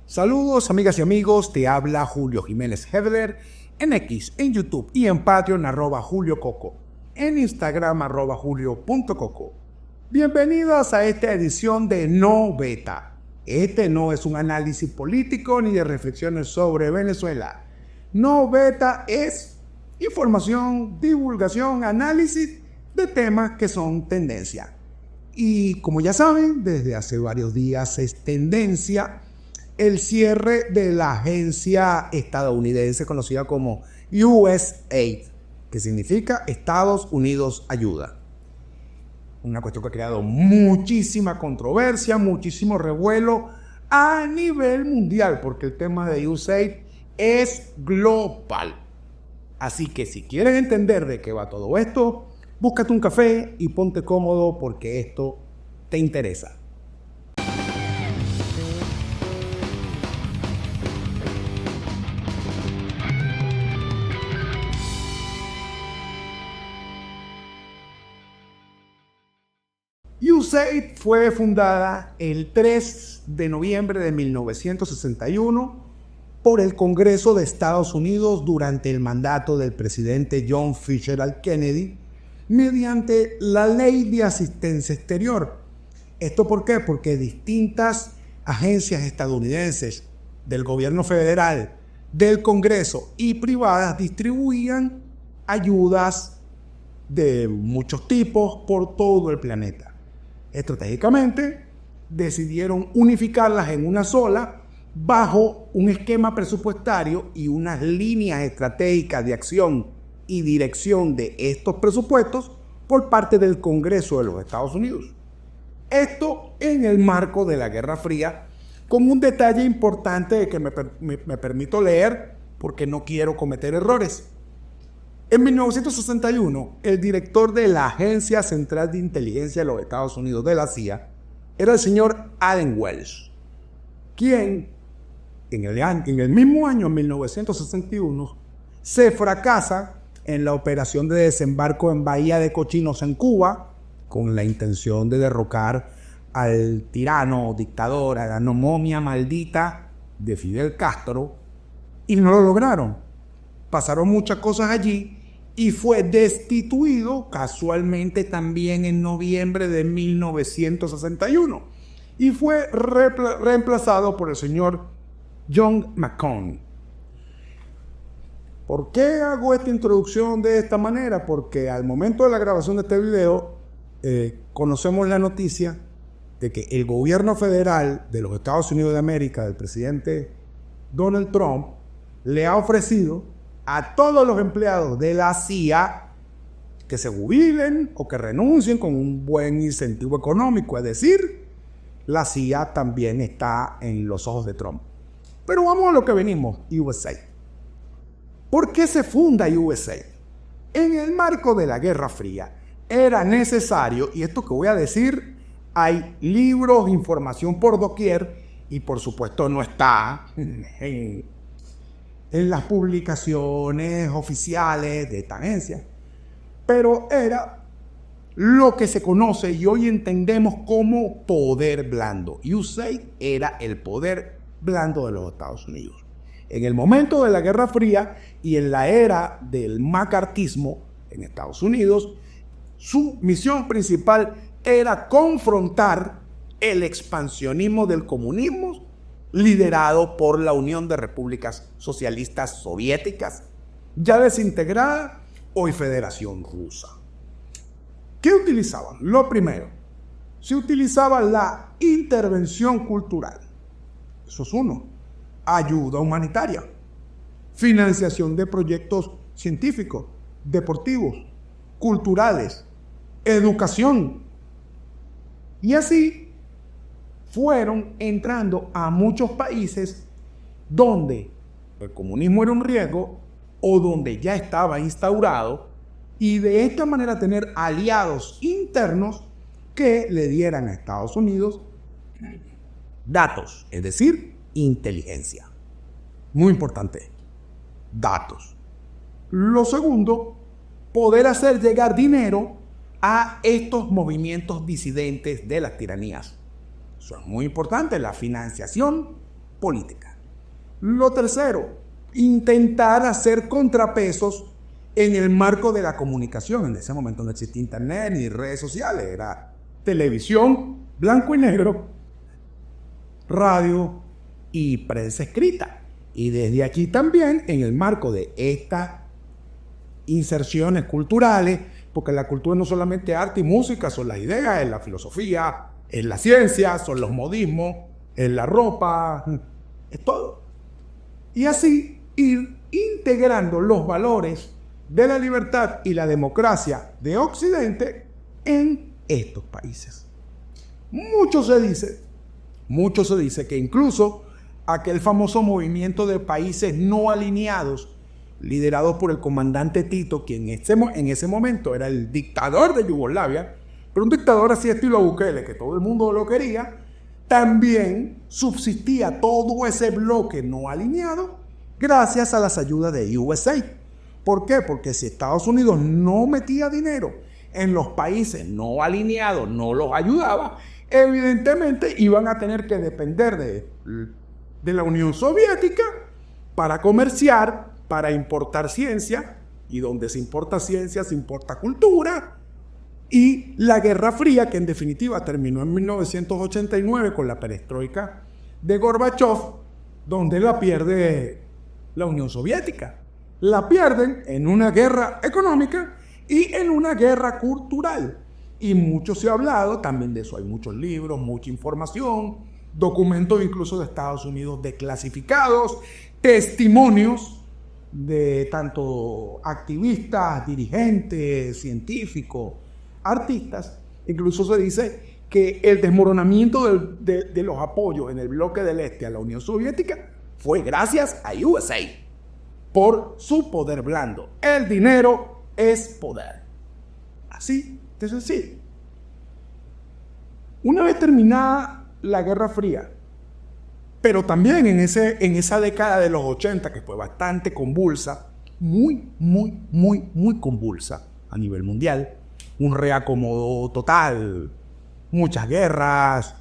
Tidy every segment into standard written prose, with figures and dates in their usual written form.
Saludos amigas y amigos, te habla Julio Jiménez Hebler, en X, en YouTube y en Patreon @JulioCoco, en Instagram @Julio.coco. Bienvenidos a esta edición de No Beta. Este no es un análisis político ni de reflexiones sobre Venezuela. No Beta es información, divulgación, análisis de temas que son tendencia. Y como ya saben, desde hace varios días es tendencia el cierre de la agencia estadounidense conocida como USAID, que significa Estados Unidos Ayuda. Una cuestión que ha creado muchísima controversia, muchísimo revuelo a nivel mundial, porque el tema de USAID es global. Así que si quieres entender de qué va todo esto, búscate un café y ponte cómodo porque esto te interesa. USAID fue fundada el 3 de noviembre de 1961 por el Congreso de Estados Unidos durante el mandato del presidente John Fitzgerald Kennedy mediante la Ley de Asistencia Exterior. ¿Esto por qué? Porque distintas agencias estadounidenses del gobierno federal, del Congreso y privadas distribuían ayudas de muchos tipos por todo el planeta. Estratégicamente, decidieron unificarlas en una sola bajo un esquema presupuestario y unas líneas estratégicas de acción y dirección de estos presupuestos por parte del Congreso de los Estados Unidos. Esto en el marco de la Guerra Fría, con un detalle importante que me permito leer porque no quiero cometer errores. En 1961, el director de la Agencia Central de Inteligencia de los Estados Unidos, de la CIA, era el señor Allen Welsh, quien en el mismo año, en 1961, se fracasa en la operación de desembarco en Bahía de Cochinos, en Cuba, con la intención de derrocar al tirano, dictador, a la momia maldita de Fidel Castro, y no lo lograron. Pasaron muchas cosas allí y fue destituido casualmente también en noviembre de 1961 y fue reemplazado por el señor John McCone. ¿Por qué hago esta introducción de esta manera? Porque al momento de la grabación de este video conocemos la noticia de que el gobierno federal de los Estados Unidos de América, del presidente Donald Trump, le ha ofrecido a todos los empleados de la CIA que se jubilen o que renuncien con un buen incentivo económico. Es decir, la CIA también está en los ojos de Trump. Pero vamos a lo que venimos, USAID. ¿Por qué se funda USAID? En el marco de la Guerra Fría era necesario, y esto que voy a decir, hay libros, información por doquier, y por supuesto no está en las publicaciones oficiales de esta agencia, pero era lo que se conoce y hoy entendemos como poder blando. USAID era el poder blando de los Estados Unidos. En el momento de la Guerra Fría y en la era del macartismo en Estados Unidos, su misión principal era confrontar el expansionismo del comunismo liderado por la Unión de Repúblicas Socialistas Soviéticas, ya desintegrada, hoy Federación Rusa. ¿Qué utilizaban? Lo primero, se utilizaba la intervención cultural. Eso es uno. Ayuda humanitaria, financiación de proyectos científicos, deportivos, culturales, educación. Y así fueron entrando a muchos países donde el comunismo era un riesgo o donde ya estaba instaurado, y de esta manera tener aliados internos que le dieran a Estados Unidos datos, es decir, inteligencia. Muy importante, datos. Lo segundo, poder hacer llegar dinero a estos movimientos disidentes de las tiranías. Eso es muy importante, la financiación política. Lo tercero, intentar hacer contrapesos en el marco de la comunicación. En ese momento no existía internet ni redes sociales, era televisión, blanco y negro, radio y prensa escrita. Y desde aquí también, en el marco de estas inserciones culturales, porque la cultura no solamente es arte y música, son las ideas, es la filosofía, es la ciencia, son los modismos, es la ropa, es todo. Y así ir integrando los valores de la libertad y la democracia de Occidente en estos países. Mucho se dice que incluso aquel famoso movimiento de países no alineados, liderado por el comandante Tito, quien en ese momento era el dictador de Yugoslavia, pero un dictador así estilo Bukele, que todo el mundo lo quería, también subsistía todo ese bloque no alineado gracias a las ayudas de USAID. ¿Por qué? Porque si Estados Unidos no metía dinero en los países no alineados, no los ayudaba, evidentemente iban a tener que depender de la Unión Soviética para comerciar, para importar ciencia, y donde se importa ciencia se importa cultura, y la Guerra Fría, que en definitiva terminó en 1989 con la perestroika de Gorbachev, donde la pierde la Unión Soviética. La pierden en una guerra económica y en una guerra cultural. Y mucho se ha hablado también de eso. Hay muchos libros, mucha información, documentos incluso de Estados Unidos desclasificados, testimonios de tanto activistas, dirigentes, científicos, artistas. Incluso se dice que el desmoronamiento de los apoyos en el bloque del Este a la Unión Soviética fue gracias a USAID por su poder blando. El dinero es poder. Así de sencillo. Una vez terminada la Guerra Fría, pero también en esa década de los 80, que fue bastante convulsa, muy convulsa a nivel mundial, un reacomodo total, muchas guerras,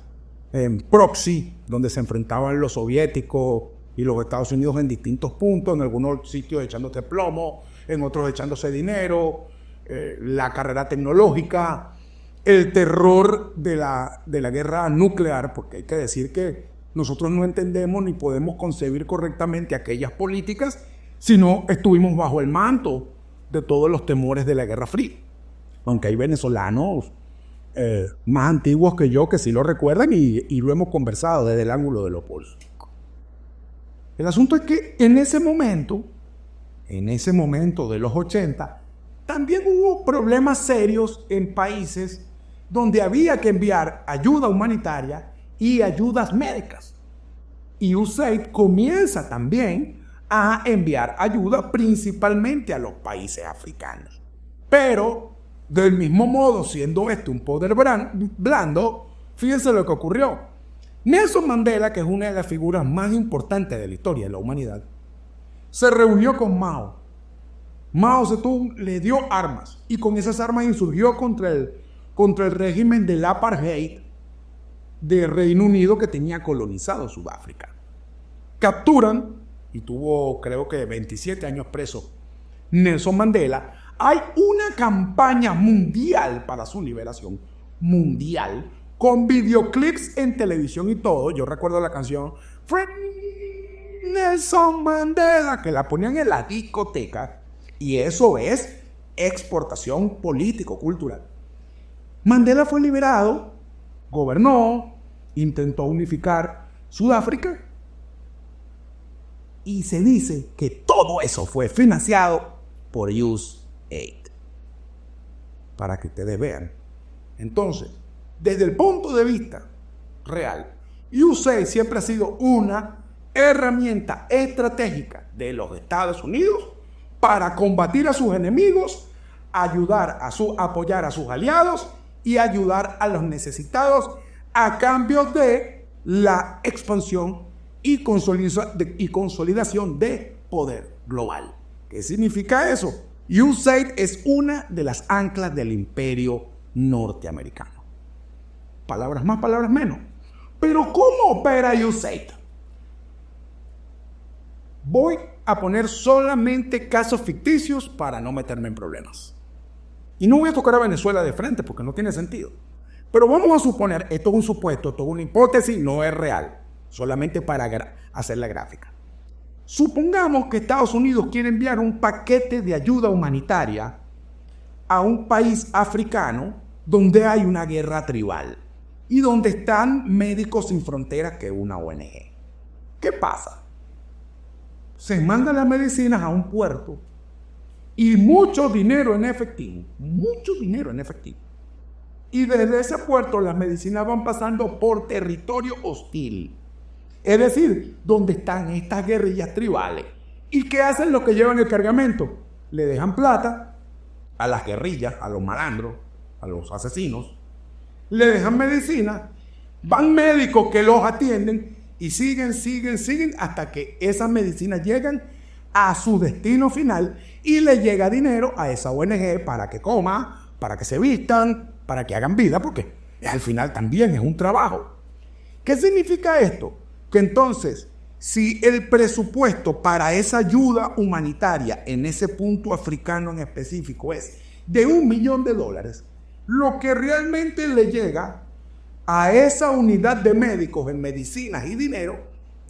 proxy, donde se enfrentaban los soviéticos y los Estados Unidos en distintos puntos, en algunos sitios echándose plomo, en otros echándose dinero, la carrera tecnológica, el terror de la guerra nuclear, porque hay que decir que nosotros no entendemos ni podemos concebir correctamente aquellas políticas si no estuvimos bajo el manto de todos los temores de la Guerra Fría. Aunque hay venezolanos más antiguos que yo que sí lo recuerdan y lo hemos conversado desde el ángulo de lo político. El asunto es que en ese momento de los 80, también hubo problemas serios en países donde había que enviar ayuda humanitaria y ayudas médicas. Y USAID comienza también a enviar ayuda principalmente a los países africanos. Pero, del mismo modo, siendo este un poder blando, fíjense lo que ocurrió. Nelson Mandela, que es una de las figuras más importantes de la historia de la humanidad, se reunió con Mao. Mao Zedong le dio armas y con esas armas insurgió contra el régimen del apartheid de Reino Unido, que tenía colonizado Sudáfrica. Capturan, y tuvo creo que 27 años preso, Nelson Mandela. Hay una campaña mundial para su liberación, mundial, con videoclips en televisión y todo. Yo recuerdo la canción Free Nelson Mandela, que la ponían en la discoteca, y eso es exportación político-cultural. Mandela fue liberado, gobernó, intentó unificar Sudáfrica, y se dice que todo eso fue financiado por USAID. Para que ustedes vean. Entonces, desde el punto de vista real, USAID siempre ha sido una herramienta estratégica de los Estados Unidos para combatir a sus enemigos, apoyar a sus aliados y ayudar a los necesitados a cambio de la expansión y consolidación de poder global. ¿Qué significa eso? USAID es una de las anclas del imperio norteamericano. Palabras más, palabras menos. Pero ¿cómo opera USAID? Voy a poner solamente casos ficticios para no meterme en problemas. Y no voy a tocar a Venezuela de frente porque no tiene sentido. Pero vamos a suponer, esto es un supuesto, esto es una hipótesis, no es real. Solamente para hacer la gráfica. Supongamos que Estados Unidos quiere enviar un paquete de ayuda humanitaria a un país africano donde hay una guerra tribal y donde están Médicos Sin Fronteras, que es una ONG. ¿Qué pasa? Se mandan las medicinas a un puerto y mucho dinero en efectivo. Y desde ese puerto las medicinas van pasando por territorio hostil. Es decir, donde están estas guerrillas tribales. ¿Y qué hacen los que llevan el cargamento? Le dejan plata a las guerrillas, a los malandros, a los asesinos. Le dejan medicina. Van médicos que los atienden y siguen hasta que esas medicinas llegan a su destino final y le llega dinero a esa ONG para que coma, para que se vistan, para que hagan vida, porque al final también es un trabajo. ¿Qué significa esto? Que entonces, si el presupuesto para esa ayuda humanitaria en ese punto africano en específico es de $1 millón, lo que realmente le llega a esa unidad de médicos en medicinas y dinero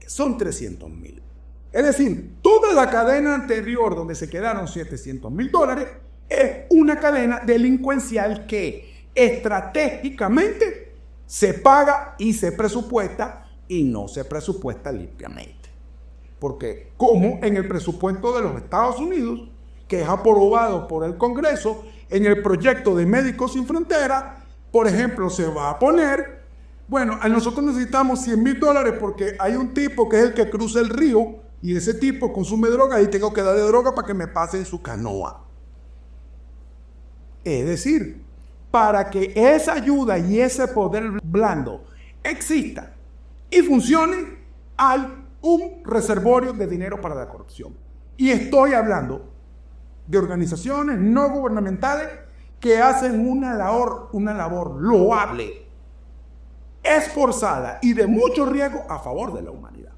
son 300,000. Es decir, toda la cadena anterior donde se quedaron $700,000 es una cadena delincuencial que estratégicamente se paga y se presupuesta y no se presupuesta limpiamente. Porque como en el presupuesto de los Estados Unidos, que es aprobado por el Congreso, en el proyecto de Médicos Sin Fronteras, por ejemplo, se va a poner, bueno, a nosotros necesitamos $100,000 porque hay un tipo que es el que cruza el río y ese tipo consume droga y tengo que darle droga para que me pase en su canoa. Es decir, para que esa ayuda y ese poder blando exista y funcione, hay un reservorio de dinero para la corrupción. Y estoy hablando de organizaciones no gubernamentales que hacen una labor loable, esforzada y de mucho riesgo a favor de la humanidad.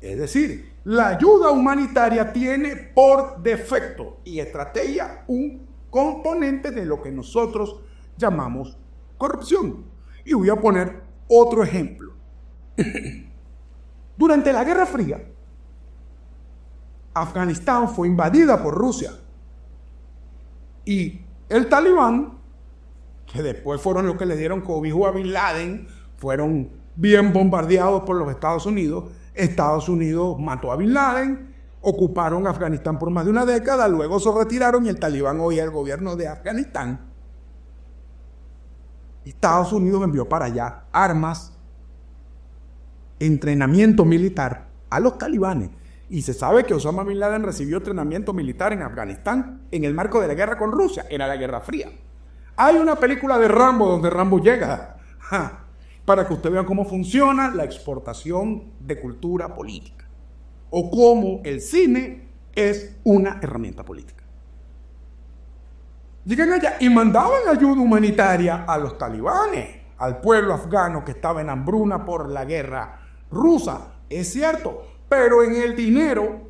Es decir, la ayuda humanitaria tiene por defecto y estrategia un componente de lo que nosotros llamamos corrupción. Y voy a poner otro ejemplo. Durante la Guerra Fría, Afganistán fue invadida por Rusia. Y el Talibán, que después fueron los que le dieron cobijo a Bin Laden, fueron bien bombardeados por los Estados Unidos. Estados Unidos mató a Bin Laden, ocuparon Afganistán por más de una década, luego se retiraron y el Talibán hoy es el gobierno de Afganistán. Estados Unidos envió para allá armas, entrenamiento militar a los talibanes. Y se sabe que Osama Bin Laden recibió entrenamiento militar en Afganistán en el marco de la guerra con Rusia. Era la Guerra Fría. Hay una película de Rambo donde Rambo llega, para que ustedes vean cómo funciona la exportación de cultura política o cómo el cine es una herramienta política. Llegan allá y mandaban ayuda humanitaria a los talibanes, al pueblo afgano que estaba en hambruna por la guerra rusa. Es cierto, pero en el dinero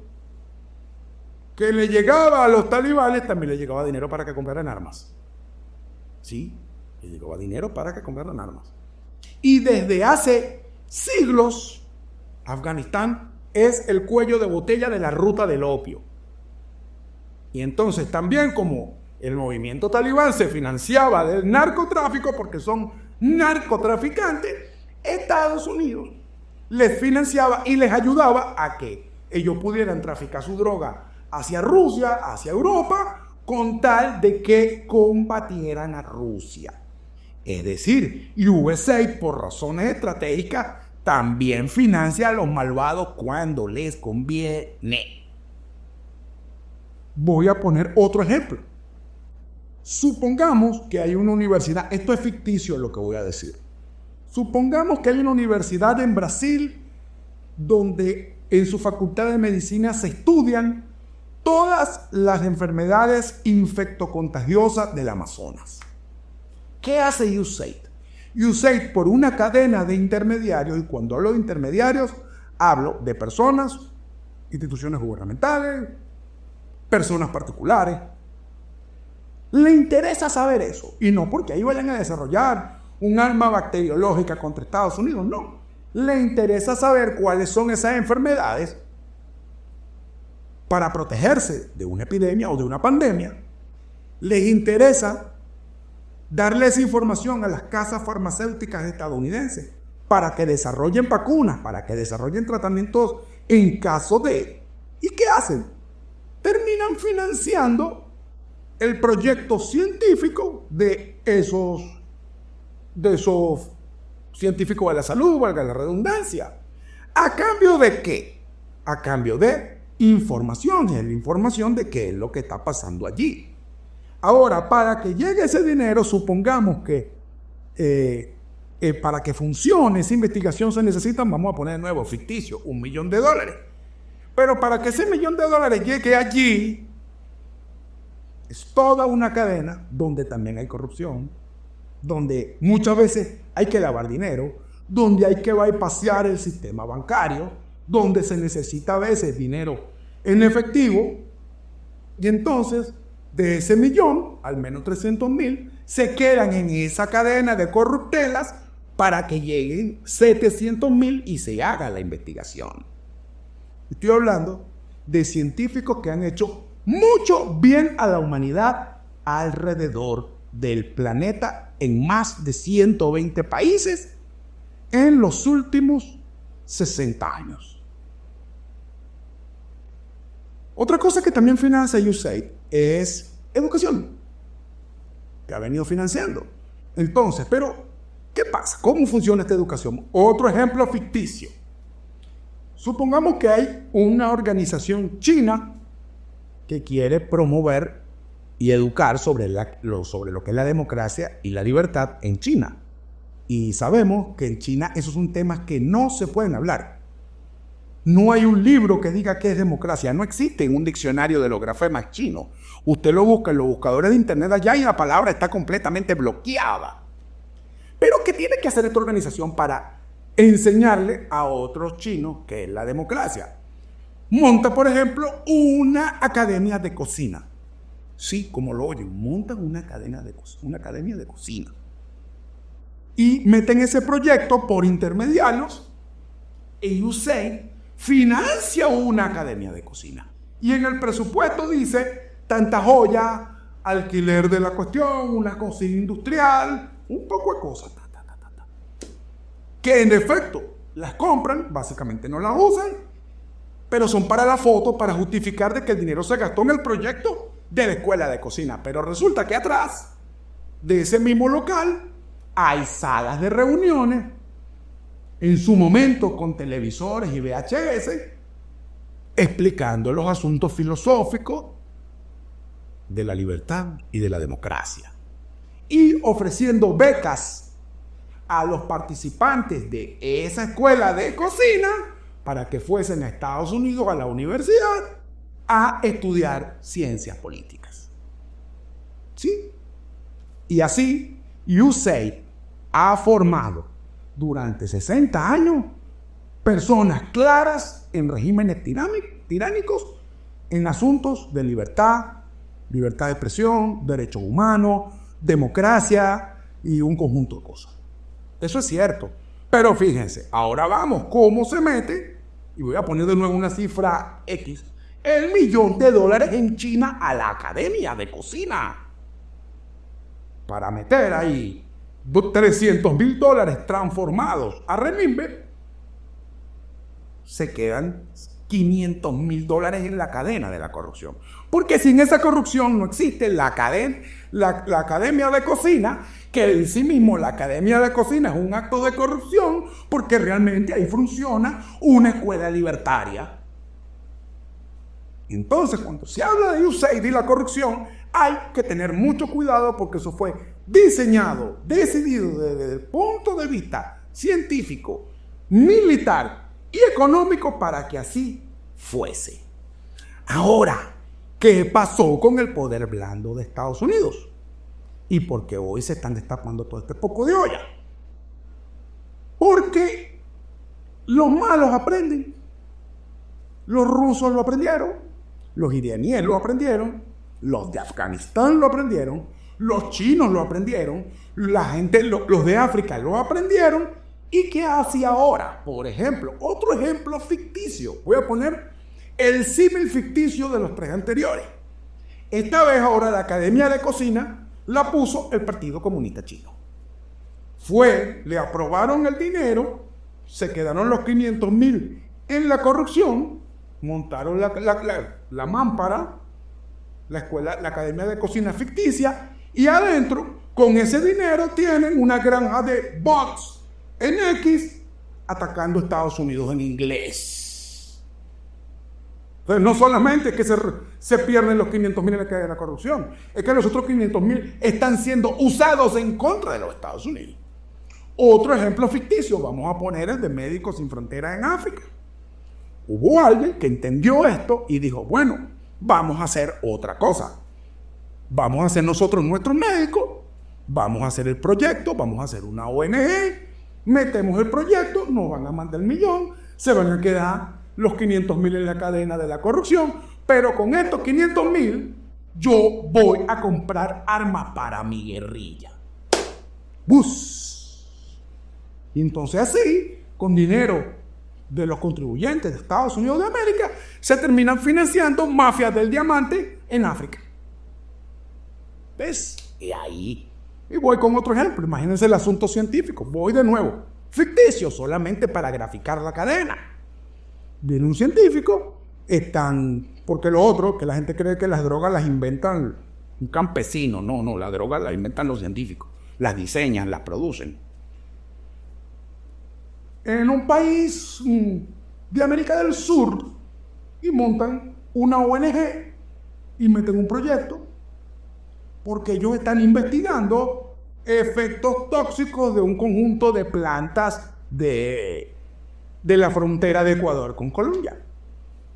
que le llegaba a los talibanes también le llegaba dinero para que compraran armas. Sí, le llegaba dinero para que compraran armas. Y desde hace siglos, Afganistán es el cuello de botella de la ruta del opio. Y entonces también como el movimiento talibán se financiaba del narcotráfico, porque son narcotraficantes, Estados Unidos les financiaba y les ayudaba a que ellos pudieran traficar su droga hacia Rusia, hacia Europa, con tal de que combatieran a Rusia. Es decir, USA, por razones estratégicas, también financia a los malvados cuando les conviene. Voy a poner otro ejemplo. Supongamos que hay una universidad, esto es ficticio lo que voy a decir. Supongamos que hay una universidad en Brasil donde en su facultad de medicina se estudian todas las enfermedades infectocontagiosas del Amazonas. ¿Qué hace USAID? USAID, por una cadena de intermediarios, y cuando hablo de intermediarios, hablo de personas instituciones gubernamentales, personas particulares. Le interesa saber eso, y no porque ahí vayan a desarrollar un arma bacteriológica contra Estados Unidos, no. Le interesa saber cuáles son esas enfermedades para protegerse de una epidemia o de una pandemia. Les interesa darle esa información a las casas farmacéuticas estadounidenses para que desarrollen vacunas, para que desarrollen tratamientos en caso de... ¿Y qué hacen? Terminan financiando el proyecto científico de esos científicos de la salud, valga la redundancia. ¿A cambio de qué? A cambio de información, la información de qué es lo que está pasando allí. Ahora, para que llegue ese dinero, supongamos que para que funcione esa investigación se necesitan, vamos a poner de nuevo, ficticio, $1 millón. Pero para que ese $1 millón llegue allí, es toda una cadena donde también hay corrupción, donde muchas veces hay que lavar dinero, donde hay que bypassear el sistema bancario, donde se necesita a veces dinero en efectivo, y entonces de ese 1 millón, al menos 300,000, se quedan en esa cadena de corruptelas para que lleguen 700,000 y se haga la investigación. Estoy hablando de científicos que han hecho mucho bien a la humanidad alrededor del planeta en más de 120 países en los últimos 60 años. Otra cosa que también financia USAID es educación, que ha venido financiando. Entonces, pero, ¿qué pasa? ¿Cómo funciona esta educación? Otro ejemplo ficticio. Supongamos que hay una organización china que quiere promover y educar sobre lo que es la democracia y la libertad en China. Y sabemos que en China esos son temas que no se pueden hablar. No hay un libro que diga qué es democracia. No existe en un diccionario de los grafemas chinos. Usted lo busca en los buscadores de internet allá y la palabra está completamente bloqueada. Pero ¿qué tiene que hacer esta organización para enseñarle a otros chinos qué es la democracia? Monta, por ejemplo, una academia de cocina. Sí, como lo oyen, montan una academia de cocina. Y meten ese proyecto por intermediarios y USAID financia una academia de cocina. Y en el presupuesto dice tanta joya, alquiler de la cuestión, una cocina industrial, un poco de cosas. Que en efecto las compran, básicamente no las usan, pero son para la foto, para justificar de que el dinero se gastó en el proyecto de la escuela de cocina. Pero resulta que atrás de ese mismo local hay salas de reuniones, en su momento con televisores y VHS, explicando los asuntos filosóficos de la libertad y de la democracia. Y ofreciendo becas a los participantes de esa escuela de cocina para que fuesen a Estados Unidos, a la universidad, a estudiar ciencias políticas. ¿Sí? Y así, USAID ha formado durante 60 años personas claras en regímenes tiránicos en asuntos de libertad de expresión, derechos humanos, democracia y un conjunto de cosas. Eso es cierto. Pero fíjense, ahora vamos, ¿cómo se mete? Y voy a poner de nuevo una cifra X. $1 millón en China a la academia de cocina. Para meter ahí $300,000 transformados a renminbi, se quedan $500,000 en la cadena de la corrupción. Porque sin esa corrupción no existe la academia de cocina, que en sí mismo la academia de cocina es un acto de corrupción, porque realmente ahí funciona una escuela libertaria. Entonces, cuando se habla de USAID y la corrupción, hay que tener mucho cuidado porque eso fue diseñado, decidido desde el punto de vista científico, militar y económico para que así fuese. Ahora, ¿qué pasó con el poder blando de Estados Unidos? ¿Y por qué hoy se están destapando todo este poco de olla? Porque los malos aprenden. Los rusos lo aprendieron, los iraníes lo aprendieron, los de Afganistán lo aprendieron, los chinos lo aprendieron, los de África lo aprendieron. ¿Y qué hace ahora? Por ejemplo, otro ejemplo ficticio. Voy a poner el símil ficticio de los tres anteriores. Esta vez ahora la Academia de Cocina la puso el Partido Comunista Chino. Le aprobaron el dinero, se quedaron los 500.000 en la corrupción, montaron la mámpara, la Academia de Cocina ficticia, y adentro, con ese dinero, tienen una granja de bots en X atacando a Estados Unidos en inglés. Entonces, no solamente es que se pierden los 500.000 en la caída de la corrupción, es que los otros 500.000 están siendo usados en contra de los Estados Unidos. Otro ejemplo ficticio, vamos a poner el de Médicos Sin Fronteras en África. Hubo alguien que entendió esto y dijo, bueno, vamos a hacer otra cosa. Vamos a hacer nosotros nuestros médicos, vamos a hacer el proyecto, vamos a hacer una ONG, metemos el proyecto, nos van a mandar el millón, se van a quedar los 500.000 en la cadena de la corrupción, pero con estos 500.000 yo voy a comprar armas para mi guerrilla. ¡Bus! Y entonces así, con dinero de los contribuyentes de Estados Unidos de América, se terminan financiando mafias del diamante en África. ¿Ves? Y ahí. Y voy con otro ejemplo. Imagínense el asunto científico. Voy de nuevo. Ficticio, solamente para graficar la cadena. Viene un científico, porque lo otro, que la gente cree que las drogas las inventan un campesino. No, las drogas las inventan los científicos. Las diseñan, las producen. En un país de América del Sur, y montan una ONG y meten un proyecto porque ellos están investigando efectos tóxicos de un conjunto de plantas de la frontera de Ecuador con Colombia.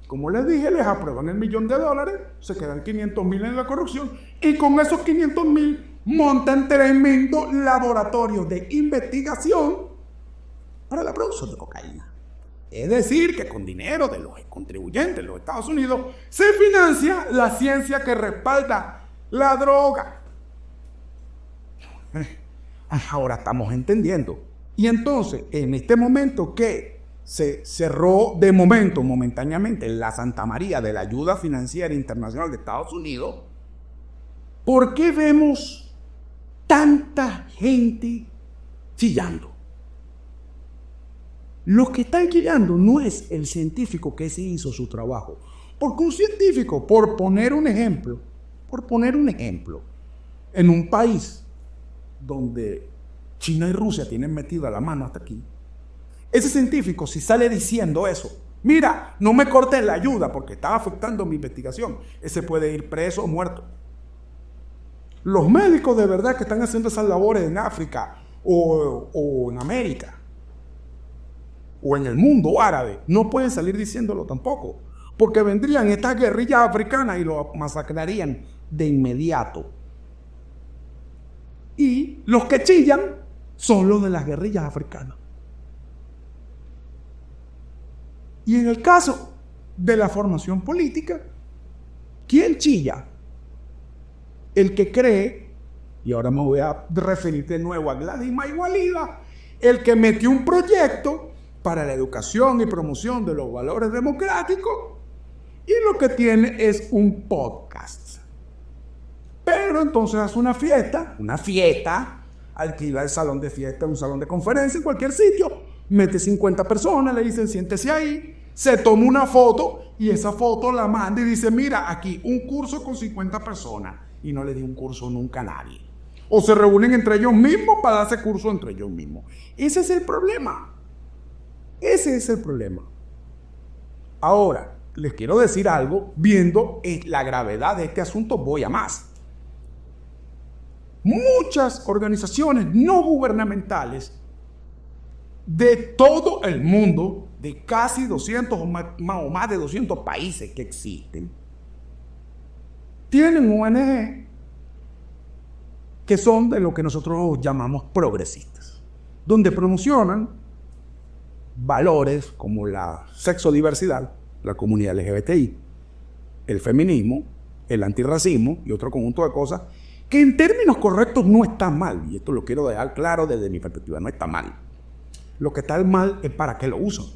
Como les dije, les aprueban el $1.000.000, se quedan 500.000 en la corrupción y con esos 500.000 montan tremendo laboratorio de investigación para la producción de cocaína. Es decir, que con dinero de los contribuyentes de los Estados Unidos se financia la ciencia que respalda la droga. Ahora estamos entendiendo. Y entonces, en este momento que se cerró momentáneamente la Santa María de la ayuda financiera internacional de Estados Unidos, ¿por qué vemos tanta gente chillando? Los que están chillando no es el científico que se hizo su trabajo. Porque un científico, por poner un ejemplo, en un país donde China y Rusia tienen metida la mano hasta aquí, ese científico, si sale diciendo eso, mira, no me cortes la ayuda porque está afectando mi investigación, ese puede ir preso o muerto. Los médicos de verdad que están haciendo esas labores en África o en América o en el mundo árabe, no pueden salir diciéndolo tampoco, porque vendrían estas guerrillas africanas y lo masacrarían de inmediato. Y los que chillan son los de las guerrillas africanas. Y en el caso de la formación política, ¿quién chilla? El que cree, y ahora me voy a referir de nuevo a Gladys Maigualida, el que metió un proyecto para la educación y promoción de los valores democráticos y lo que tiene es un podcast. Pero entonces hace una fiesta, alquila el salón de fiesta, un salón de conferencia en cualquier sitio, mete 50 personas, le dicen siéntese ahí, se toma una foto y esa foto la manda y dice mira aquí un curso con 50 personas y no le di un curso nunca a nadie. O se reúnen entre ellos mismos para darse curso entre ellos mismos. Ese es el problema. Ahora, les quiero decir algo, viendo la gravedad de este asunto, voy a más. Muchas organizaciones no gubernamentales de todo el mundo, de casi 200 o más de 200 países que existen, tienen ONG que son de lo que nosotros llamamos progresistas, donde promocionan valores como la sexodiversidad, la comunidad LGBTI, el feminismo, el antirracismo y otro conjunto de cosas que en términos correctos no está mal. Y esto lo quiero dejar claro desde mi perspectiva, no está mal. Lo que está mal es para qué lo usan.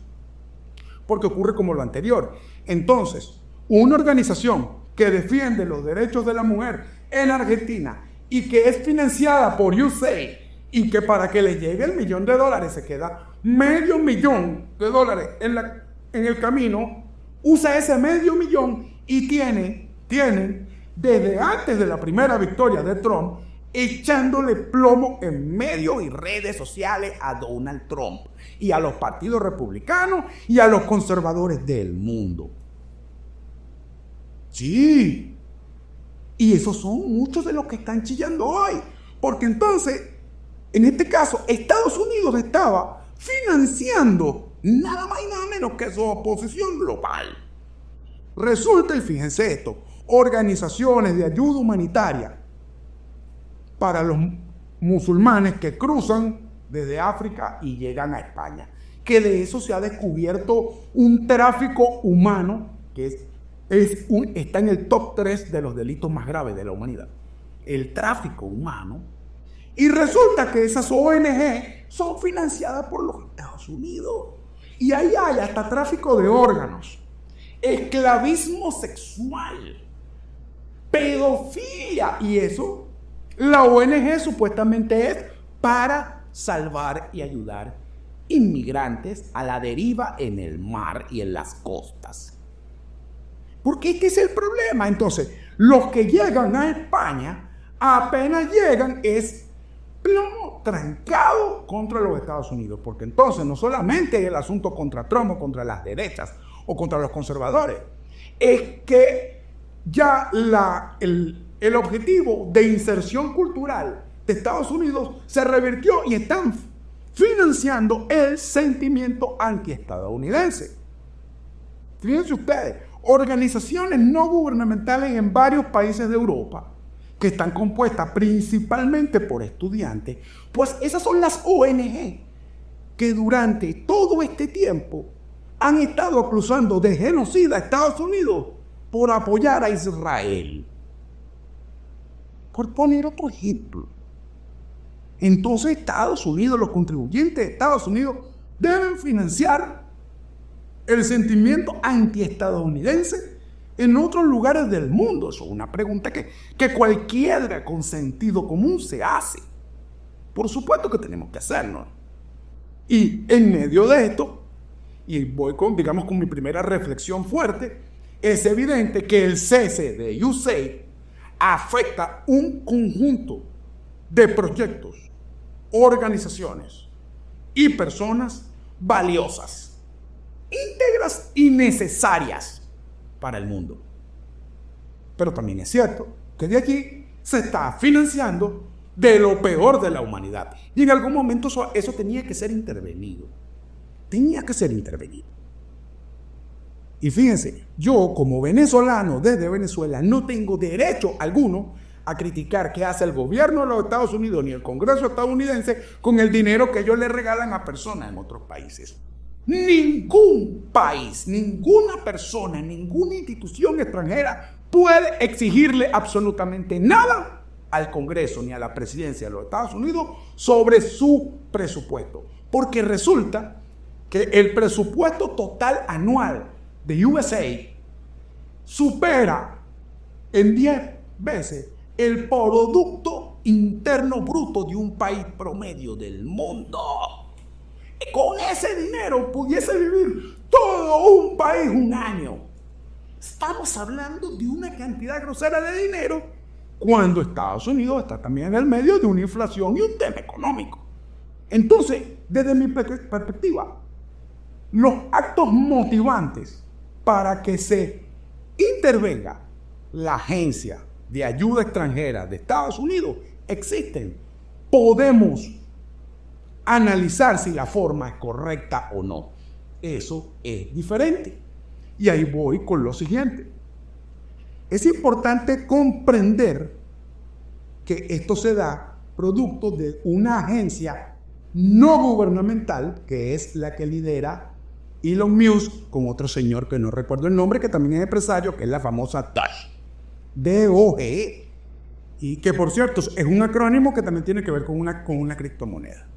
Porque ocurre como lo anterior. Entonces, una organización que defiende los derechos de la mujer en Argentina y que es financiada por USAID y que para que le llegue el $1 millón se queda $500,000 en el camino, usa ese $500,000 y tienen desde antes de la primera victoria de Trump echándole plomo en medios y redes sociales a Donald Trump y a los partidos republicanos y a los conservadores del mundo. Sí. Y esos son muchos de los que están chillando hoy. Porque entonces, en este caso, Estados Unidos estaba financiando nada más y nada menos que su oposición global. Resulta, y fíjense esto, organizaciones de ayuda humanitaria para los musulmanes que cruzan desde África y llegan a España. Que de eso se ha descubierto un tráfico humano que está en el top 3 de los delitos más graves de la humanidad. El tráfico humano. Y resulta que esas ONG son financiadas por los Estados Unidos. Y ahí hay hasta tráfico de órganos, esclavismo sexual, pedofilia. Y eso, la ONG supuestamente es para salvar y ayudar inmigrantes a la deriva en el mar y en las costas. Porque este es el problema. Entonces, los que llegan a España, apenas llegan, es plomo trancado contra los Estados Unidos. Porque entonces no solamente es el asunto contra Trump o contra las derechas o contra los conservadores, es que ya el objetivo de inserción cultural de Estados Unidos se revirtió y están financiando el sentimiento antiestadounidense. Fíjense ustedes, organizaciones no gubernamentales en varios países de Europa que están compuestas principalmente por estudiantes, pues esas son las ONG que durante todo este tiempo han estado acusando de genocida a Estados Unidos por apoyar a Israel. Por poner otro ejemplo. Entonces Estados Unidos, los contribuyentes de Estados Unidos deben financiar el sentimiento antiestadounidense en otros lugares del mundo. Eso es una pregunta que cualquiera con sentido común se hace. Por supuesto que tenemos que hacernos. Y en medio de esto, y voy con mi primera reflexión fuerte, es evidente que el cese de USAID afecta un conjunto de proyectos, organizaciones y personas valiosas, íntegras y necesarias para el mundo. Pero también es cierto que de allí se está financiando de lo peor de la humanidad. Y en algún momento eso tenía que ser intervenido. Y fíjense, yo como venezolano desde Venezuela no tengo derecho alguno a criticar qué hace el gobierno de los Estados Unidos ni el Congreso estadounidense con el dinero que ellos le regalan a personas en otros países. Ningún país, ninguna persona, ninguna institución extranjera puede exigirle absolutamente nada al Congreso ni a la presidencia de los Estados Unidos sobre su presupuesto. Porque resulta que el presupuesto total anual de USAID supera en 10 veces el Producto Interno Bruto de un país promedio del mundo. Con ese dinero pudiese vivir todo un país un año. Estamos hablando de una cantidad grosera de dinero cuando Estados Unidos está también en el medio de una inflación y un tema económico. Entonces, desde mi perspectiva, los actos motivantes para que se intervenga la agencia de ayuda extranjera de Estados Unidos existen. Podemos analizar si la forma es correcta o no. Eso es diferente. Y ahí voy con lo siguiente. Es importante comprender que esto se da producto de una agencia no gubernamental, que es la que lidera Elon Musk con otro señor que no recuerdo el nombre, que también es empresario, que es la famosa Doge. DOGE. Y que, por cierto, es un acrónimo que también tiene que ver con una criptomoneda.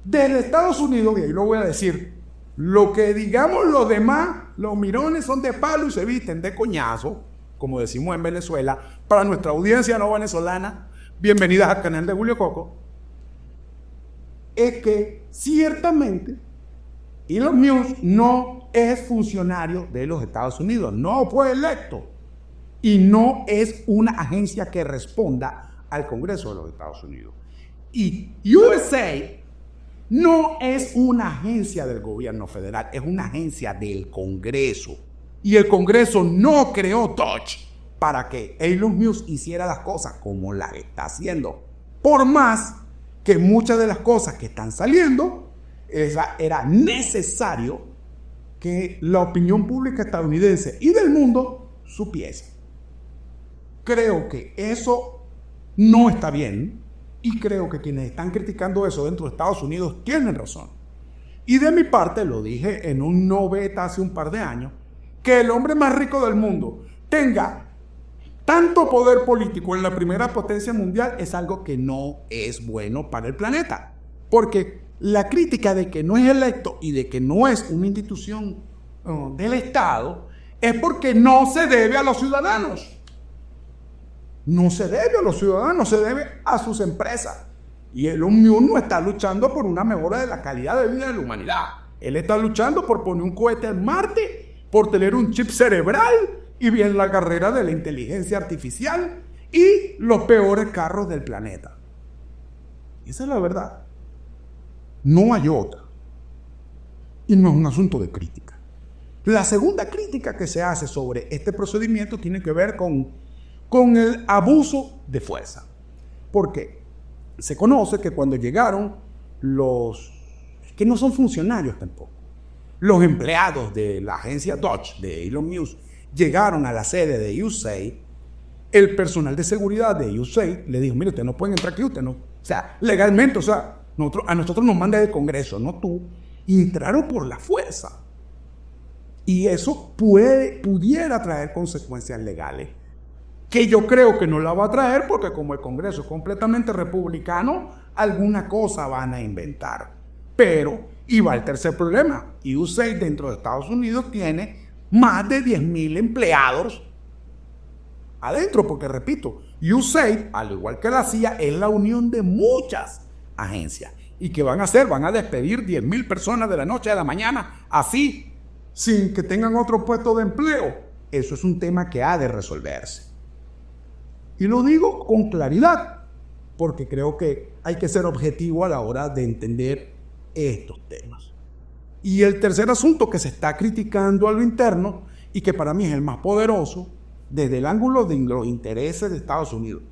Desde Estados Unidos, y ahí lo voy a decir, lo que digamos los demás, los mirones son de palo y se visten de coñazo, como decimos en Venezuela. Para nuestra audiencia no venezolana, bienvenidas al canal de Julio Coco. Es que ciertamente Elon Musk no es funcionario de los Estados Unidos, no fue electo y no es una agencia que responda al Congreso de los Estados Unidos. Y USA no es una agencia del gobierno federal, es una agencia del Congreso. Y el Congreso no creó Doge para que Elon Musk hiciera las cosas como las está haciendo. Por más que muchas de las cosas que están saliendo, era necesario que la opinión pública estadounidense y del mundo supiese. Creo que eso no está bien y creo que quienes están criticando eso dentro de Estados Unidos tienen razón. Y de mi parte, lo dije en un no beta hace un par de años, que el hombre más rico del mundo tenga tanto poder político en la primera potencia mundial es algo que no es bueno para el planeta. Porque la crítica de que no es electo y de que no es una institución del Estado es porque no se debe a los ciudadanos. No se debe a los ciudadanos, se debe a sus empresas. Y Elon Musk no está luchando por una mejora de la calidad de vida de la humanidad. Él está luchando por poner un cohete en Marte, por tener un chip cerebral y bien la carrera de la inteligencia artificial y los peores carros del planeta. Esa es la verdad. No hay otra. Y no es un asunto de crítica. La segunda crítica que se hace sobre este procedimiento tiene que ver con el abuso de fuerza. Porque se conoce que cuando llegaron que no son funcionarios tampoco, los empleados de la agencia Doge de Elon Musk llegaron a la sede de USAID, el personal de seguridad de USAID le dijo, mire, ustedes no pueden entrar aquí, usted no. O sea, legalmente, a nosotros nos manda el Congreso, no tú. Y entraron por la fuerza. Y eso pudiera traer consecuencias legales, que yo creo que no la va a traer porque como el Congreso es completamente republicano, alguna cosa van a inventar. Pero, y va el tercer problema, USAID dentro de Estados Unidos tiene más de 10,000 empleados adentro, porque repito, USAID, al igual que la CIA, es la unión de muchas agencias. ¿Y qué van a hacer? Van a despedir 10,000 personas de la noche a la mañana, así, sin que tengan otro puesto de empleo. Eso es un tema que ha de resolverse. Y lo digo con claridad, porque creo que hay que ser objetivo a la hora de entender estos temas. Y el tercer asunto que se está criticando a lo interno, y que para mí es el más poderoso, desde el ángulo de los intereses de Estados Unidos,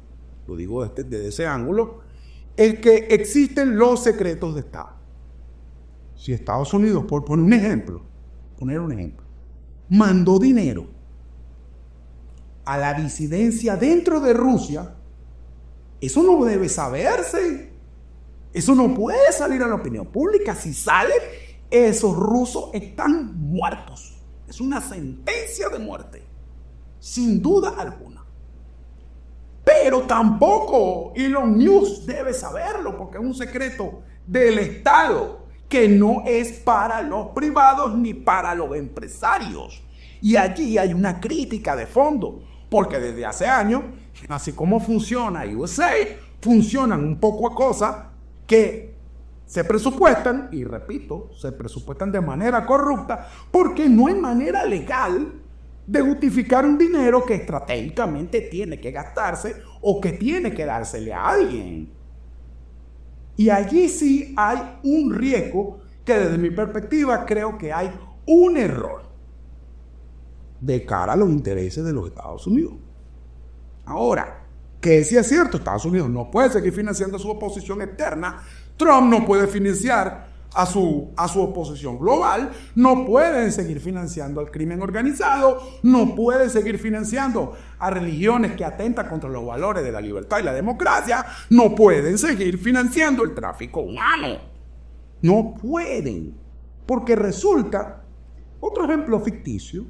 lo digo desde ese ángulo, es que existen los secretos de Estado. Si Estados Unidos, por poner un ejemplo, mandó dinero a la disidencia dentro de Rusia, eso no debe saberse. Eso no puede salir a la opinión pública. Si sale, esos rusos están muertos. Es una sentencia de muerte, sin duda alguna. Pero tampoco Elon Musk debe saberlo, porque es un secreto del Estado que no es para los privados ni para los empresarios. Y allí hay una crítica de fondo, porque desde hace años, así como funciona USAID, funcionan un poco a cosas que se presupuestan, y repito, se presupuestan de manera corrupta, porque no hay manera legal de justificar un dinero que estratégicamente tiene que gastarse o que tiene que dársele a alguien. Y allí sí hay un riesgo que desde mi perspectiva creo que hay un error de cara a los intereses de los Estados Unidos. Ahora, que sí es cierto, Estados Unidos no puede seguir financiando su oposición externa, Trump no puede financiar a su oposición global, no pueden seguir financiando al crimen organizado, no pueden seguir financiando a religiones que atentan contra los valores de la libertad y la democracia, no pueden seguir financiando el tráfico humano. No pueden, Porque resulta, otro ejemplo ficticio,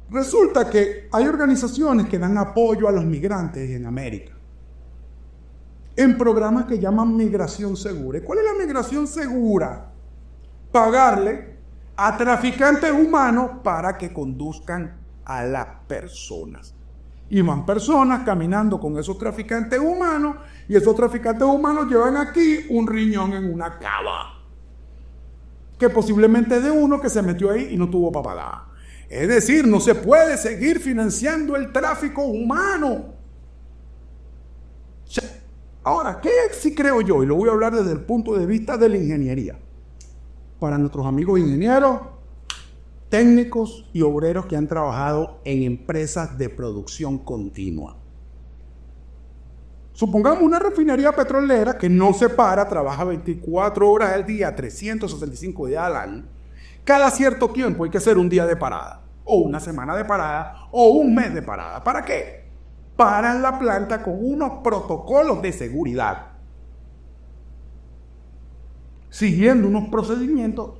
resulta que hay organizaciones que dan apoyo a los migrantes en América en programas que llaman migración segura. ¿Y cuál es la migración segura? Pagarle a traficantes humanos para que conduzcan a las personas. Y van personas caminando con esos traficantes humanos, y esos traficantes humanos llevan aquí un riñón en una cava, que posiblemente es de uno que se metió ahí y no tuvo papada. Es decir, no se puede seguir financiando el tráfico humano. Ahora, ¿qué sí creo yo? Y lo voy a hablar desde el punto de vista de la ingeniería. Para nuestros amigos ingenieros, técnicos y obreros que han trabajado en empresas de producción continua. Supongamos una refinería petrolera que no se para, trabaja 24 horas al día, 365 días al año. Cada cierto tiempo hay que hacer un día de parada, o una semana de parada, o un mes de parada. ¿Para qué? Paran la planta con unos protocolos de seguridad, siguiendo unos procedimientos,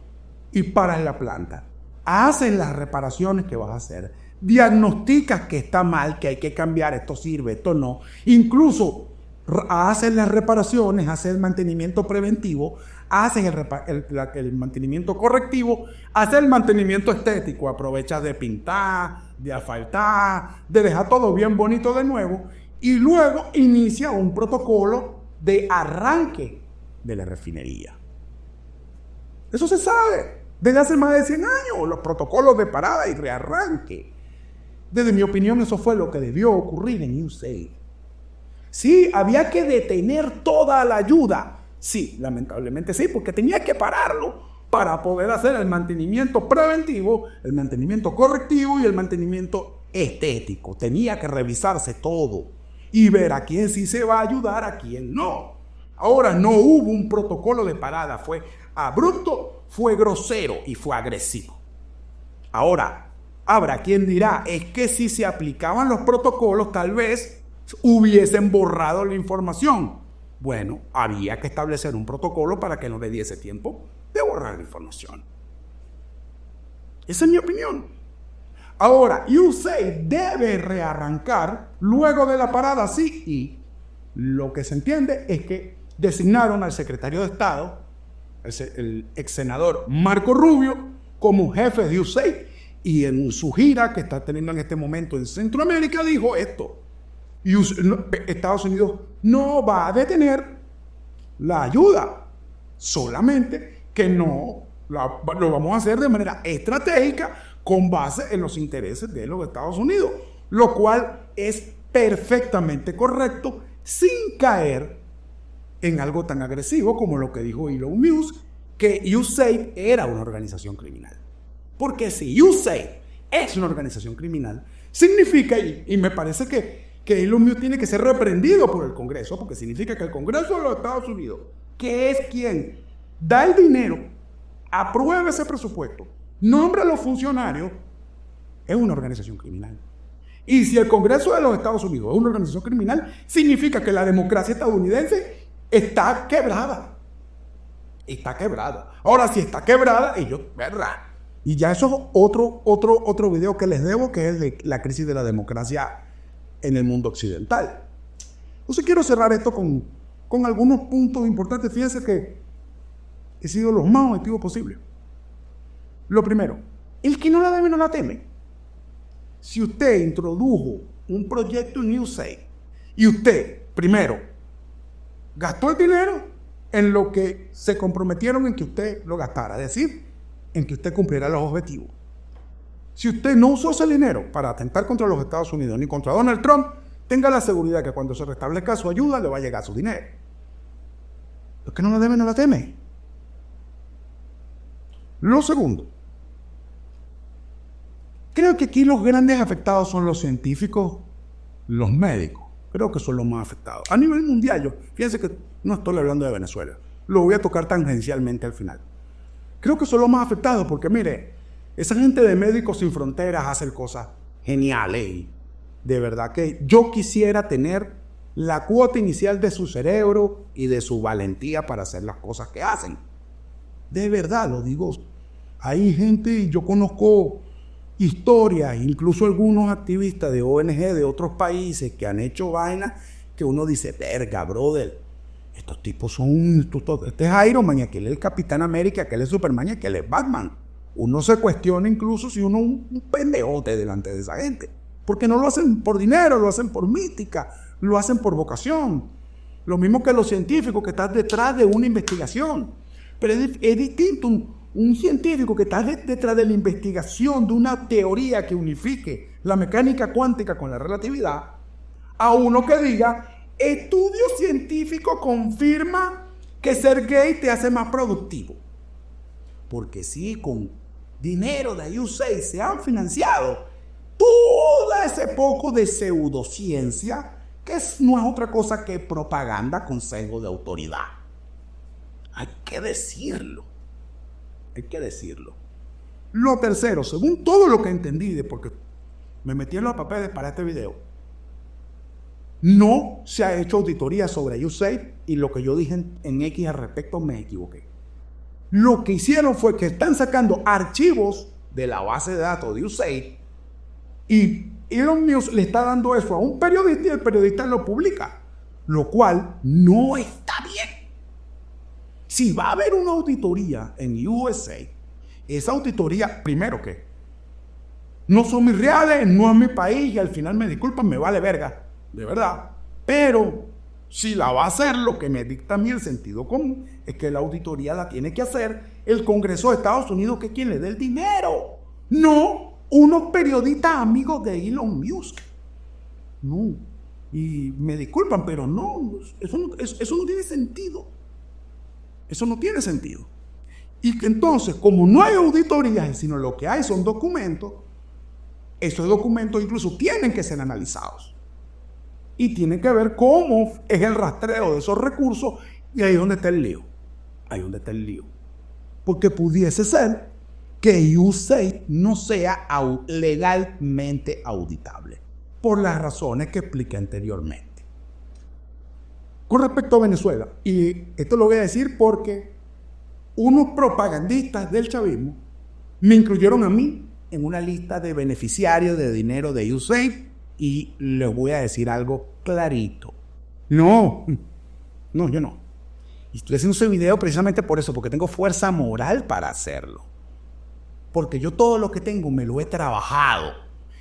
y paran la planta. Hacen las reparaciones que vas a hacer, diagnosticas que está mal, que hay que cambiar, esto sirve, esto no. Incluso hacen las reparaciones, hacen el mantenimiento preventivo, hacen el mantenimiento correctivo, hacen el mantenimiento estético, aprovechas de pintar, de asfaltar, de dejar todo bien bonito de nuevo, y luego inicia un protocolo de arranque de la refinería. Eso se sabe desde hace más de 100 años, los protocolos de parada y rearranque. Desde mi opinión, eso fue lo que debió ocurrir en USAID. Sí, había que detener toda la ayuda. Sí, lamentablemente sí, porque tenía que pararlo para poder hacer el mantenimiento preventivo, el mantenimiento correctivo y el mantenimiento estético. Tenía que revisarse todo y ver a quién sí se va a ayudar, a quién no. Ahora, no hubo un protocolo de parada, fue abrupto, fue grosero y fue agresivo. Ahora, habrá quien dirá, es que si se aplicaban los protocolos, tal vez hubiesen borrado la información. Bueno, había que establecer un protocolo para que no le diese tiempo de borrar la información. Esa es mi opinión. Ahora, USAID debe rearrancar luego de la parada, sí, y lo que se entiende es que designaron al secretario de Estado, el ex senador Marco Rubio, como jefe de USAID, y en su gira que está teniendo en este momento en Centroamérica dijo esto: Estados Unidos no va a detener la ayuda, solamente que lo vamos a hacer de manera estratégica con base en los intereses de los Estados Unidos, lo cual es perfectamente correcto, sin caer en algo tan agresivo como lo que dijo Elon Musk, que USAID era una organización criminal. Porque si USAID es una organización criminal, significa, y me parece que Elon Musk tiene que ser reprendido por el Congreso, porque significa que el Congreso de los Estados Unidos, que es quien da el dinero, aprueba ese presupuesto, nombra a los funcionarios, es una organización criminal. Y si el Congreso de los Estados Unidos es una organización criminal, significa que la democracia estadounidense está quebrada. Está quebrada. Ahora, si está quebrada, ellos, ¿verdad? Y ya eso es otro video que les debo, que es de la crisis de la democracia en el mundo occidental. Entonces quiero cerrar esto con algunos puntos importantes. Fíjense que he sido lo más objetivo posible. Lo primero, el que no la debe no la teme. Si usted introdujo un proyecto en USAID y usted, primero, gastó el dinero en lo que se comprometieron en que usted lo gastara, es decir, en que usted cumpliera los objetivos. Si usted no usó ese dinero para atentar contra los Estados Unidos ni contra Donald Trump, tenga la seguridad que cuando se restablezca su ayuda le va a llegar su dinero. Los que no la deben no la teme. Lo segundo, creo que aquí los grandes afectados son los científicos, los médicos. Creo que son los más afectados. A nivel mundial, fíjense que no estoy hablando de Venezuela. Lo voy a tocar tangencialmente al final. Creo que son los más afectados porque, mire, esa gente de Médicos Sin Fronteras hace cosas geniales. Y de verdad que yo quisiera tener la cuota inicial de su cerebro y de su valentía para hacer las cosas que hacen. De verdad lo digo. Hay gente, yo conozco historias, incluso algunos activistas de ONG de otros países que han hecho vainas que uno dice, verga, brother, estos tipos son, este es Iron Man y aquel es el Capitán América, aquel es Superman y aquel es Batman. Uno se cuestiona incluso si uno es un pendejote delante de esa gente. Porque no lo hacen por dinero, lo hacen por mística, lo hacen por vocación. Lo mismo que los científicos que están detrás de una investigación. Pero es distinto un científico que está detrás de la investigación de una teoría que unifique la mecánica cuántica con la relatividad, a uno que diga, estudio científico confirma que ser gay te hace más productivo. Porque sí, con dinero de USAID se han financiado todo ese poco de pseudociencia que no es otra cosa que propaganda con sesgo de autoridad. Hay que decirlo. Hay que decirlo. Lo tercero, según todo lo que entendí, porque me metí en los papeles para este video, no se ha hecho auditoría sobre USAID y lo que yo dije en X al respecto me equivoqué. Lo que hicieron fue que están sacando archivos de la base de datos de USAID y Elon Musk le está dando eso a un periodista y el periodista lo publica, lo cual no está bien. Si va a haber una auditoría en USAID, esa auditoría, primero que no son mis reales, no es mi país y al final me disculpan, me vale verga, de verdad. Pero si la va a hacer, lo que me dicta a mí el sentido común es que la auditoría la tiene que hacer el Congreso de Estados Unidos, que es quien le dé el dinero, no unos periodistas amigos de Elon Musk. No, y me disculpan, pero no, eso no tiene sentido. Eso no tiene sentido. Y que entonces, como no hay auditorías, sino lo que hay son documentos, esos documentos incluso tienen que ser analizados. Y tienen que ver cómo es el rastreo de esos recursos, y ahí es donde está el lío. Ahí es donde está el lío. Porque pudiese ser que USAID no sea legalmente auditable, por las razones que expliqué anteriormente. Con respecto a Venezuela, y esto lo voy a decir porque unos propagandistas del chavismo me incluyeron a mí en una lista de beneficiarios de dinero de USAID y les voy a decir algo clarito. No, yo no. Y estoy haciendo ese video precisamente por eso, porque tengo fuerza moral para hacerlo. Porque yo todo lo que tengo me lo he trabajado.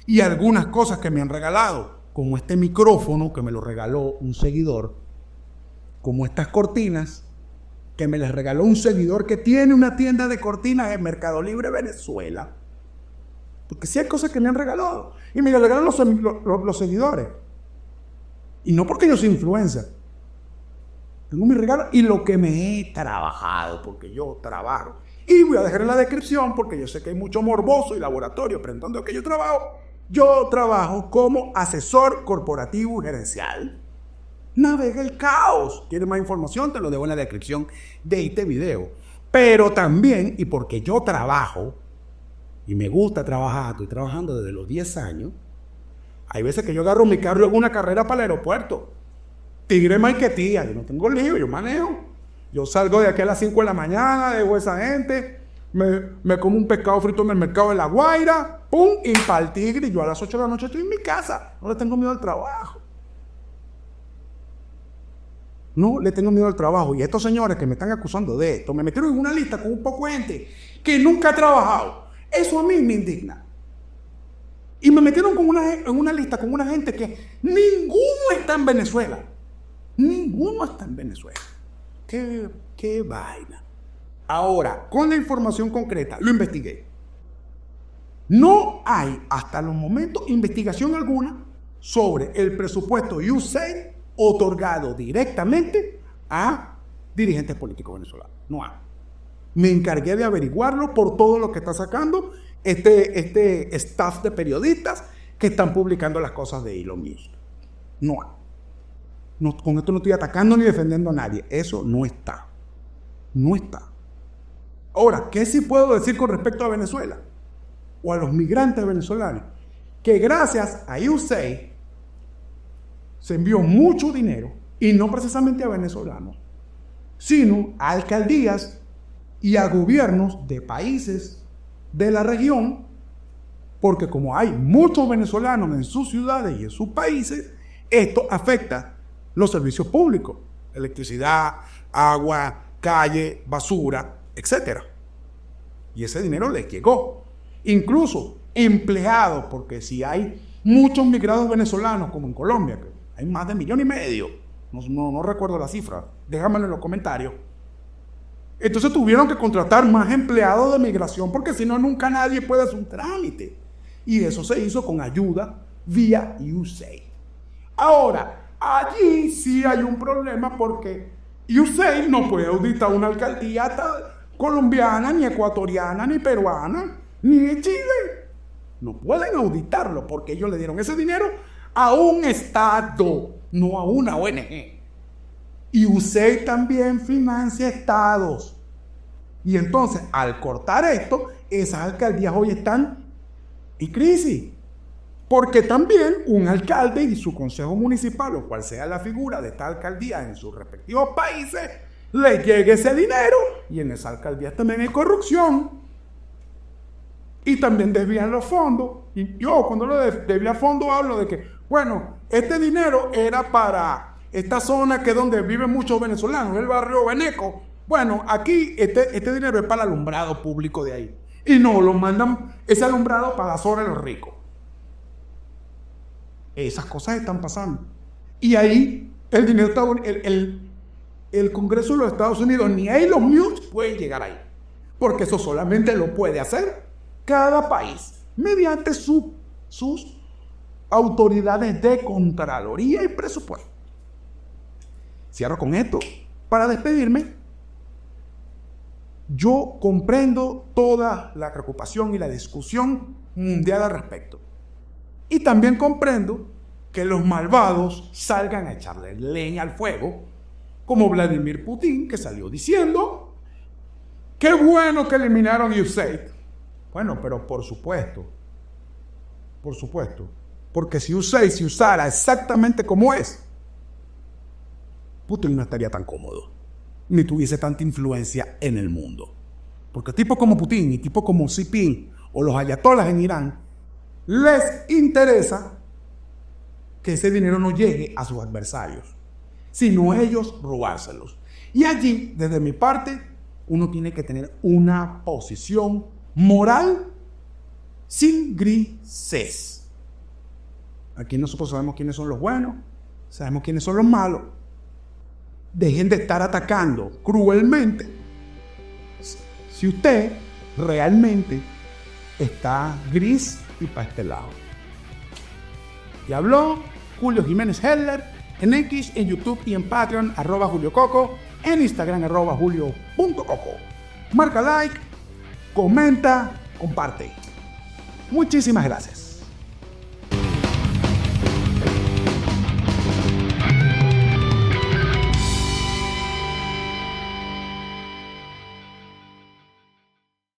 Y algunas cosas que me han regalado, como este micrófono que me lo regaló un seguidor, como estas cortinas que me les regaló un seguidor que tiene una tienda de cortinas en Mercado Libre Venezuela. Porque sí hay cosas que me han regalado. Y me las regalan los seguidores. Y no porque yo soy influencer. Tengo mi regalo y lo que me he trabajado, porque yo trabajo. Y voy a dejar en la descripción, porque yo sé que hay mucho morboso y laboratorio preguntando que yo trabajo. Yo trabajo como asesor corporativo y gerencial. Navega el caos. ¿Quieres más información? Te lo dejo en la descripción de este video. Pero también, y porque yo trabajo, y me gusta trabajar, estoy trabajando desde los 10 años, hay veces que yo agarro mi carro y hago una carrera para el aeropuerto. Tigre más que tía, yo no tengo lío, yo manejo. Yo salgo de aquí a las 5 de la mañana, dejo a esa gente, me como un pescado frito en el mercado de La Guaira, pum, y para el Tigre, y yo a las 8 de la noche estoy en mi casa, no le tengo miedo al trabajo. No le tengo miedo al trabajo. Y estos señores que me están acusando de esto, me metieron en una lista con un poco de gente que nunca ha trabajado. Eso a mí me indigna. Y me metieron en una lista con una gente que ninguno está en Venezuela. Ninguno está en Venezuela. Qué vaina. Ahora, con la información concreta, lo investigué. No hay hasta los momentos investigación alguna sobre el presupuesto USAID otorgado directamente a dirigentes políticos venezolanos. No hay. Me encargué de averiguarlo por todo lo que está sacando este staff de periodistas que están publicando las cosas de Elon Musk. No hay. No, con esto no estoy atacando ni defendiendo a nadie. Eso no está. No está. Ahora, ¿qué sí puedo decir con respecto a Venezuela? O a los migrantes venezolanos. Que gracias a USAID se envió mucho dinero, y no precisamente a venezolanos, sino a alcaldías y a gobiernos de países de la región, porque como hay muchos venezolanos en sus ciudades y en sus países, esto afecta los servicios públicos, electricidad, agua, calle, basura, etc. Y ese dinero les llegó. Incluso empleados, porque si hay muchos migrados venezolanos, como en Colombia, que hay más de 1,5 millones, no recuerdo la cifra, déjamelo en los comentarios. Entonces tuvieron que contratar más empleados de migración, porque si no, nunca nadie puede hacer un trámite. Y eso se hizo con ayuda vía USAID. Ahora, allí sí hay un problema, porque USAID no puede auditar una alcaldía colombiana, ni ecuatoriana, ni peruana, ni de Chile. No pueden auditarlo, porque ellos le dieron ese dinero a un Estado, no a una ONG. Y USAID también financia estados. Y entonces, al cortar esto, esas alcaldías hoy están en crisis. Porque también un alcalde y su consejo municipal, o cual sea la figura de esta alcaldía en sus respectivos países, le llegue ese dinero. Y en esa alcaldía también hay corrupción. Y también desvían los fondos. Y yo, cuando lo desvía fondos, hablo de que, bueno, este dinero era para esta zona que es donde viven muchos venezolanos, el barrio Beneco. Bueno, aquí este dinero es para el alumbrado público de ahí. Y no, lo mandan ese alumbrado para la zona de los ricos. Esas cosas están pasando. Y ahí el dinero está, el Congreso de los Estados Unidos, ni ahí los MUD pueden llegar ahí. Porque eso solamente lo puede hacer cada país mediante sus autoridades de Contraloría y presupuesto. Cierro con esto. Para despedirme, yo comprendo toda la preocupación y la discusión mundial al respecto. Y también comprendo que los malvados salgan a echarle leña al fuego, como Vladimir Putin, que salió diciendo: qué bueno que eliminaron USAID. Bueno, pero por supuesto, porque si USAID se usara exactamente como es, Putin no estaría tan cómodo, ni tuviese tanta influencia en el mundo. Porque tipos como Putin y tipos como Xi Jinping o los ayatolas en Irán, les interesa que ese dinero no llegue a sus adversarios, sino ellos robárselos. Y allí, desde mi parte, uno tiene que tener una posición moral sin grises. Aquí nosotros sabemos quiénes son los buenos, sabemos quiénes son los malos. Dejen de estar atacando cruelmente. Si usted realmente está gris y para este lado. Y habló Julio Jiménez Heller en X, en YouTube y en Patreon, @JulioCoco, en Instagram, @Julio.coco. Marca like, comenta, comparte. Muchísimas gracias.